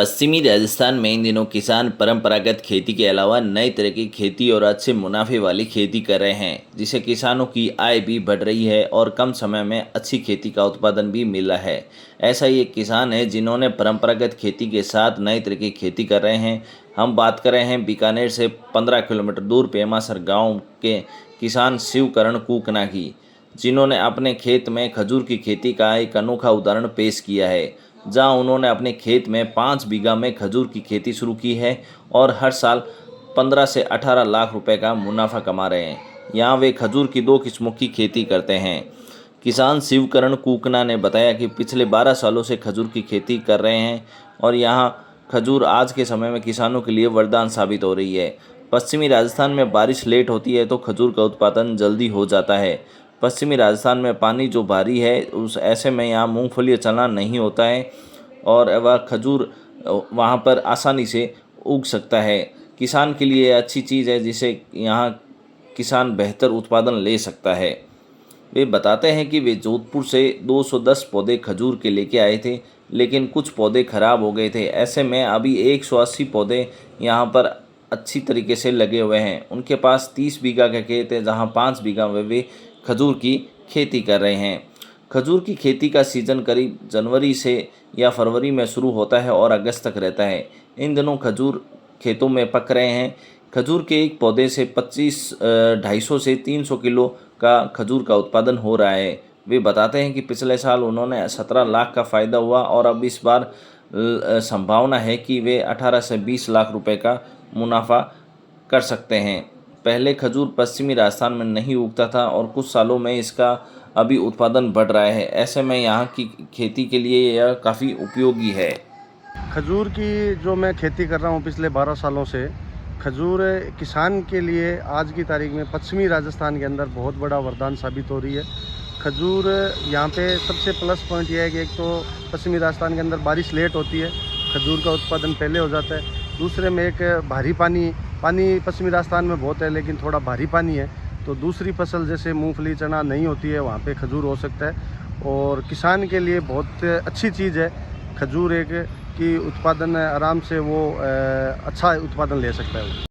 पश्चिमी राजस्थान में इन दिनों किसान परंपरागत खेती के अलावा नए तरह की खेती और अच्छे मुनाफे वाली खेती कर रहे हैं, जिससे किसानों की आय भी बढ़ रही है और कम समय में अच्छी खेती का उत्पादन भी मिल रहा है। ऐसा ही एक किसान है जिन्होंने परंपरागत खेती के साथ नए तरह की खेती कर रहे हैं। हम बात कर रहे हैं बीकानेर से 15 किलोमीटर दूर पेमासर गाँव के किसान शिवकरण कुकना की, जिन्होंने अपने खेत में खजूर की खेती का एक अनोखा उदाहरण पेश किया है, जहां उन्होंने अपने खेत में 5 बीघा में खजूर की खेती शुरू की है और हर साल 15 से 18 लाख रुपए का मुनाफा कमा रहे हैं। यहां वे खजूर की 2 किस्मों की खेती करते हैं। किसान शिवकरण कुकना ने बताया कि पिछले 12 सालों से खजूर की खेती कर रहे हैं और यहां खजूर आज के समय में किसानों के लिए वरदान साबित हो रही है। पश्चिमी राजस्थान में बारिश लेट होती है तो खजूर का उत्पादन जल्दी हो जाता है। पश्चिमी राजस्थान में पानी जो भारी है, उस ऐसे में यहाँ मूंगफली चना नहीं होता है और वह खजूर वहाँ पर आसानी से उग सकता है। किसान के लिए अच्छी चीज़ है, जिसे यहाँ किसान बेहतर उत्पादन ले सकता है। वे बताते हैं कि वे जोधपुर से 210 पौधे खजूर के लेके आए थे, लेकिन कुछ पौधे खराब हो गए थे। ऐसे में अभी 180 पौधे यहाँ पर अच्छी तरीके से लगे हुए हैं। उनके पास 30 बीघा का खेत है, जहाँ 5 बीघा में वे खजूर की खेती कर रहे हैं। खजूर की खेती का सीज़न करीब जनवरी से या फरवरी में शुरू होता है और अगस्त तक रहता है। इन दिनों खजूर खेतों में पक रहे हैं। खजूर के एक पौधे से 250 से 300 किलो का खजूर का उत्पादन हो रहा है। वे बताते हैं कि पिछले साल उन्होंने 17 लाख का फ़ायदा हुआ और अब इस बार संभावना है कि वे 18 से 20 लाख रुपए का मुनाफा कर सकते हैं। पहले खजूर पश्चिमी राजस्थान में नहीं उगता था और कुछ सालों में इसका अभी उत्पादन बढ़ रहा है। ऐसे में यहाँ की खेती के लिए यह काफ़ी उपयोगी है। खजूर की जो मैं खेती कर रहा हूँ पिछले 12 सालों से, खजूर किसान के लिए आज की तारीख में पश्चिमी राजस्थान के अंदर बहुत बड़ा वरदान साबित हो रही है। खजूर यहाँ पे सबसे प्लस पॉइंट यह है कि एक तो पश्चिमी राजस्थान के अंदर बारिश लेट होती है, खजूर का उत्पादन पहले हो जाता है। दूसरे में एक भारी पानी पश्चिमी राजस्थान में बहुत है, लेकिन थोड़ा भारी पानी है, तो दूसरी फसल जैसे मूंगफली चना नहीं होती है, वहाँ पे खजूर हो सकता है। और किसान के लिए बहुत अच्छी चीज़ है खजूर, एक कि उत्पादन आराम से वो अच्छा उत्पादन ले सकता है।